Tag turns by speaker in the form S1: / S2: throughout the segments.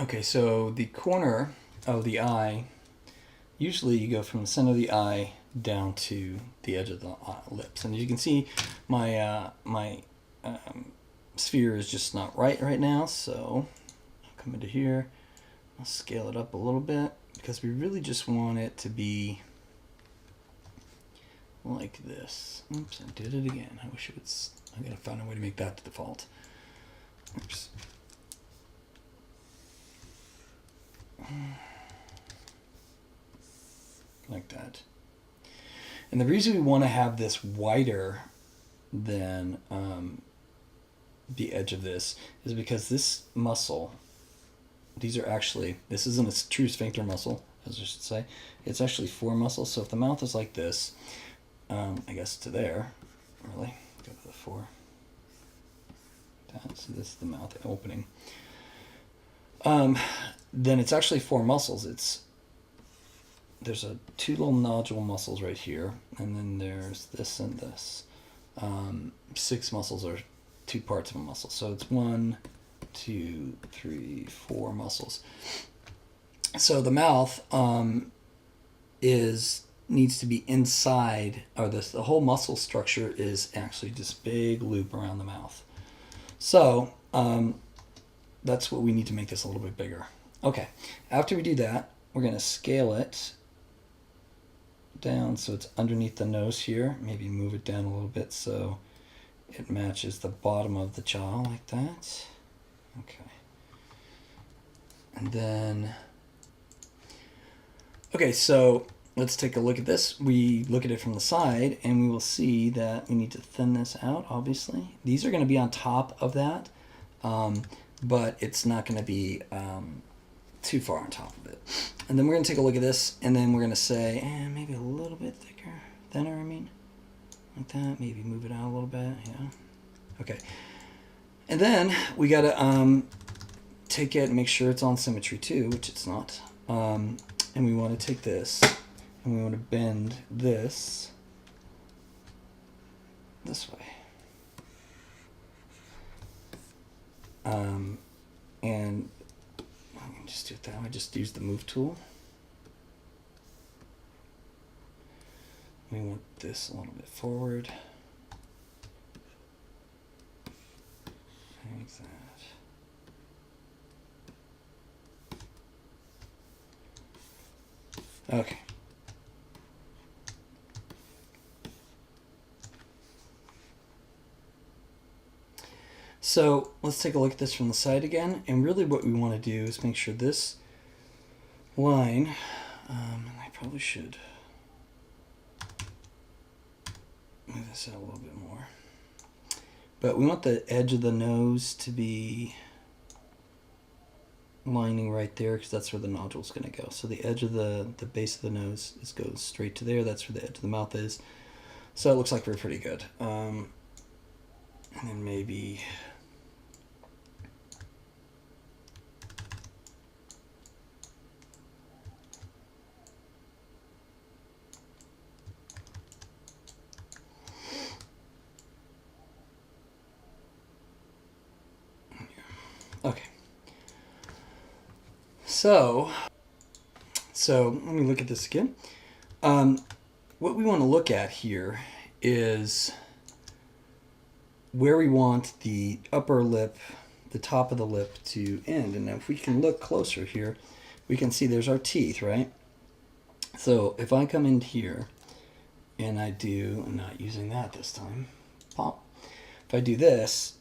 S1: Okay, so the corner of the eye, usually you go from the center of the eye down to the edge of the lips. And as you can see, my sphere is just not right now, so I'll come into here, I'll scale it up a little bit, because we really just want it to be like this. Oops, I did it again. I wish it was, I gotta find a way to make that the default. Oops. Like that. And the reason we want to have this wider than the edge of this is because this muscle, these are actually, this isn't a true sphincter muscle, as I should say. It's actually 4 muscles. So if the mouth is like this, I guess to there, really, go to the 4. So this is the mouth opening. Then it's actually 4 muscles. There's 2 little nodule muscles right here, and then there's this and this. 6 muscles are 2 parts of a muscle. So it's 1, 2, 3, 4 muscles. So the mouth needs to be inside, or the whole muscle structure is actually this big loop around the mouth. So that's what we need to make this a little bit bigger. Okay, after we do that, we're going to scale it down so it's underneath the nose here. Maybe move it down a little bit so it matches the bottom of the jaw like that. Okay. And then, okay, so let's take a look at this. We look at it from the side and we will see that we need to thin this out, obviously. These are going to be on top of that, but it's not going to be too far on top of it. And then we're going to take a look at this, and then we're going to say, maybe a little bit thicker, thinner, I mean, like that. Maybe move it out a little bit, yeah. Okay. And then we got to take it and make sure it's on symmetry too, which it's not. And we want to take this, and we want to bend this way. And I can just do it that way. Just use the move tool. We want this a little bit forward. Like that. Okay. So let's take a look at this from the side again. And really what we want to do is make sure this line, and I probably should move this out a little bit more. But we want the edge of the nose to be lining right there, because that's where the nodule is going to go. So the edge of the base of the nose goes straight to there. That's where the edge of the mouth is. So it looks like we're pretty good. And then maybe okay. So let me look at this again. What we want to look at here is where we want the upper lip, the top of the lip to end. And if we can look closer here, we can see there's our teeth, right? So if I come in here and I do, I'm not using that this time, pop. If I do this,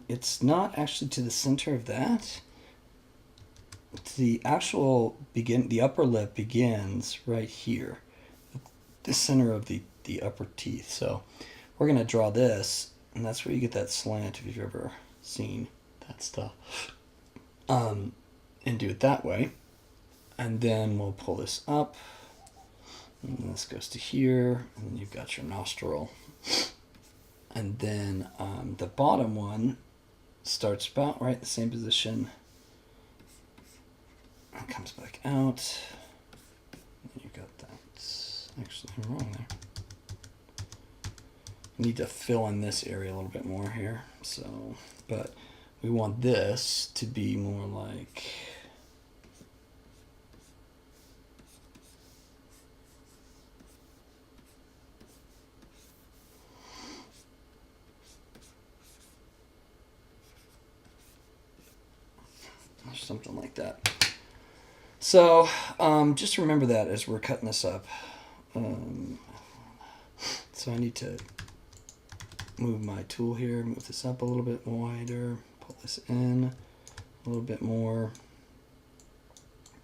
S1: it's not actually to the center of that. The actual the upper lip begins right here, the center of the upper teeth. So we're going to draw this, and that's where you get that slant, if you've ever seen that stuff. And do it that way. And then we'll pull this up. And this goes to here, and you've got your nostril. And then the bottom one starts about right in the same position. And comes back out. And you've got that. Actually, I'm wrong there. Need to fill in this area a little bit more here. So, but we want this to be more like, or something like that. So just remember that as we're cutting this up. So I need to move my tool here, move this up a little bit wider, pull this in a little bit more.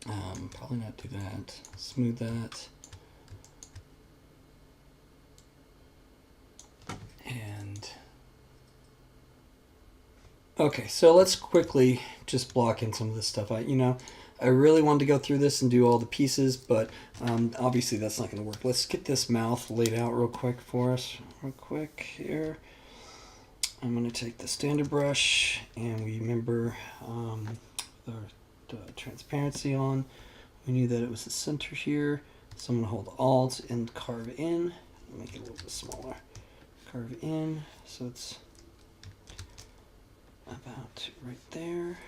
S1: Probably not do that. Smooth that. And okay, so let's quickly just block in some of this stuff. I really wanted to go through this and do all the pieces, but obviously that's not going to work. Let's get this mouth laid out real quick for us. Real quick here. I'm going to take the standard brush, and we remember the transparency on. We knew that it was the center here, so I'm going to hold Alt and carve in. Make it a little bit smaller. Carve in, so it's about right there.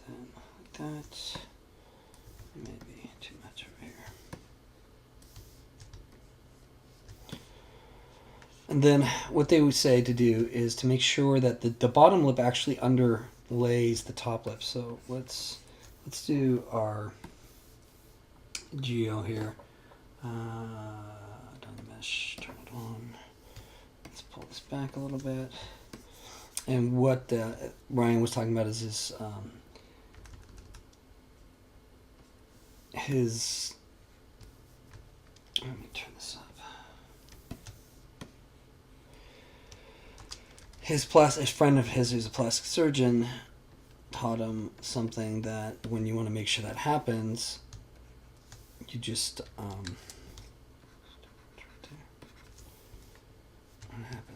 S1: Then like that. Maybe too much over here. And then what they would say to do is to make sure that the bottom lip actually underlays the top lip. So let's do our geo here. Done the mesh, turn it on. Let's pull this back a little bit. And what Ryan was talking about is his. Let me turn this up. A friend of his who's a plastic surgeon taught him something that when you want to make sure that happens, you just what happened?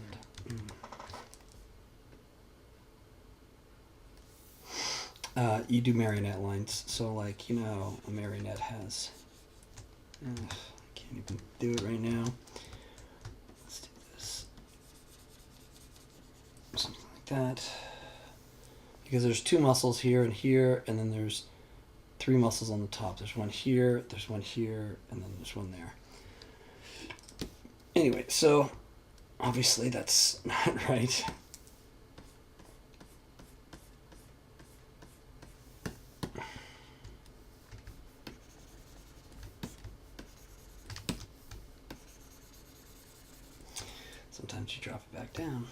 S1: You do marionette lines. So like, you know, a marionette has. I can't even do it right now. Let's do this. Something like that. Because there's two muscles here, and then there's three muscles on the top. There's one here, and then there's one there. Anyway, so obviously that's not right. Sometimes you drop it back down.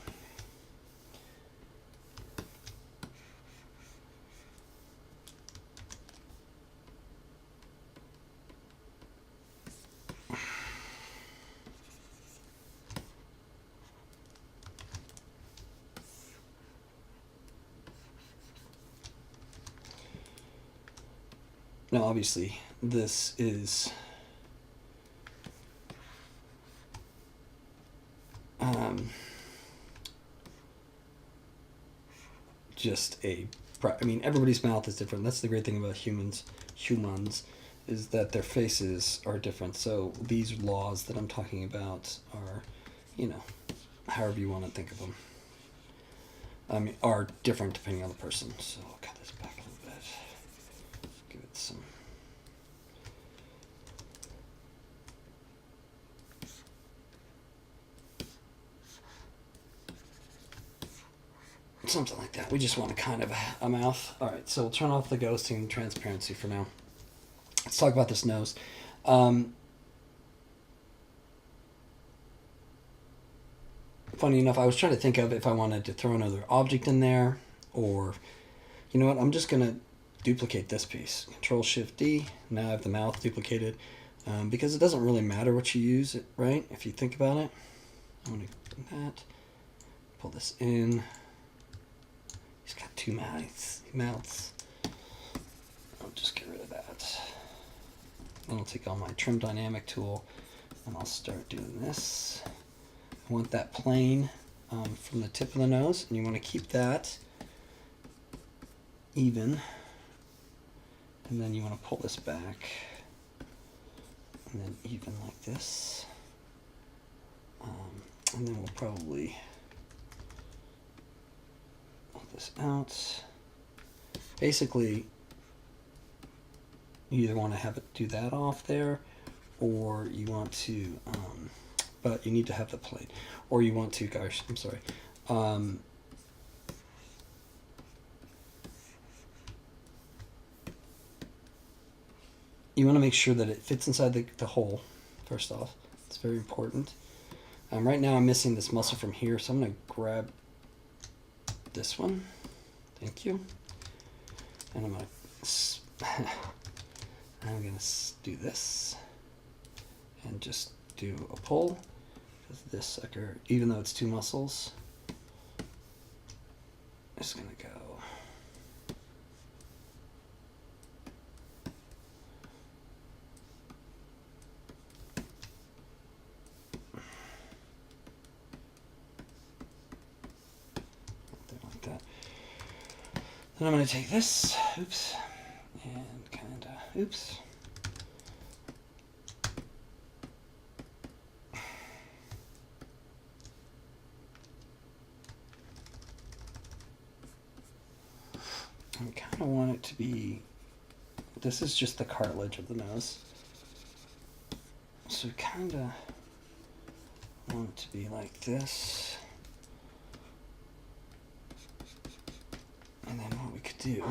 S1: Now, obviously, this is just everybody's mouth is different. That's the great thing about humans, is that their faces are different. So these laws that I'm talking about are, however you want to think of them, are different depending on the person. So I'll cut this back a little bit. Give it some. Something like that. We just want a kind of a mouth. All right, so we'll turn off the ghosting and transparency for now. Let's talk about this nose. Funny enough, I was trying to think of if I wanted to throw another object in there, or, you know what, I'm just going to duplicate this piece. Control-Shift-D. Now I have the mouth duplicated, because it doesn't really matter what you use, right? If you think about it. I'm going to do that. Pull this in. He's got two mouths. I'll just get rid of that. Then I'll take on my trim dynamic tool and I'll start doing this. I want that plane from the tip of the nose, and you want to keep that even. And then you want to pull this back and then even like this. And then we'll probably this out. Basically, you either want to have it do that off there, or you want to, but you need to have the plate, or you want to, gosh, I'm sorry. You want to make sure that it fits inside the hole, first off. It's very important. Right now I'm missing this muscle from here, so I'm going to grab this one. Thank you. And I'm going to do this and just do a pull. Because this sucker, even though it's two muscles, it's going to go. Then I'm going to take this, oops, and kind of, oops. I kind of want it to be, this is just the cartilage of the nose. So kind of want it to be like this. And then what we could do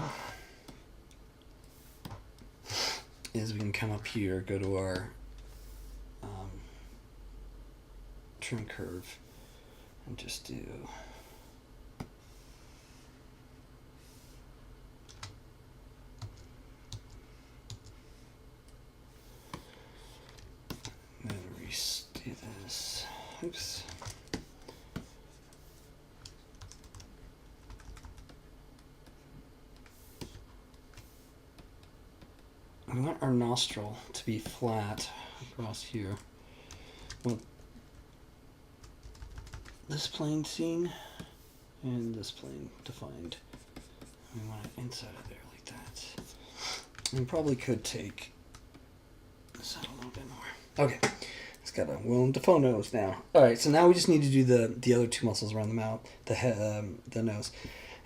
S1: is we can come up here, go to our trim curve, and just do and then do this. Oops. We want our nostril to be flat across here. Well, this plane seen and this plane defined. We want it inside of there like that. We probably could take this out a little bit more. Okay, it's got a Willem Dafoe nose now. All right, so now we just need to do the other two muscles around the mouth, the head, the nose.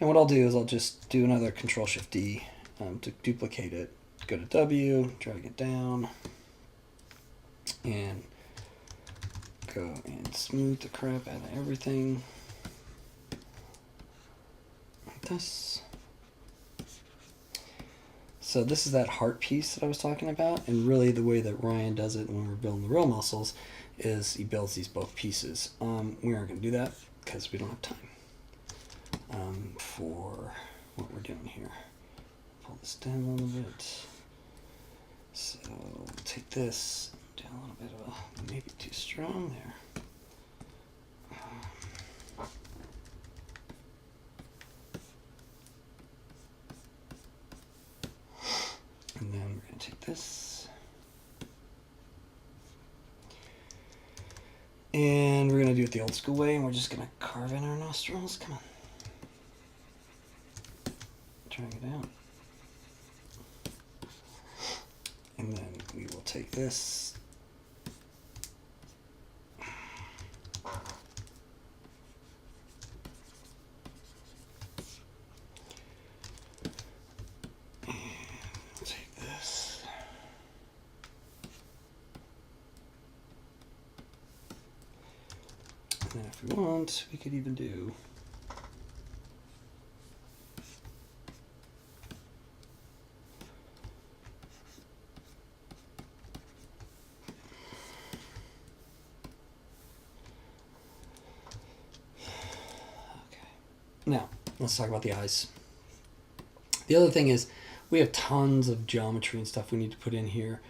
S1: And what I'll do is I'll just do another Control-Shift-D to duplicate it. Go to W, drag it down, and go and smooth the crap out of everything. Like this. So this is that heart piece that I was talking about, and really the way that Ryan does it when we're building the real muscles is he builds these both pieces. We aren't going to do that because we don't have time for what we're doing here. Pull this down a little bit. So take this, do a little bit of a, maybe too strong there. And then we're going to take this. And we're going to do it the old school way, and we're just going to carve in our nostrils. Come on. Drag it out. And then we will take this. And take this. And then if we want, we could even do Now, let's talk about the eyes. The other thing is we have tons of geometry and stuff we need to put in here.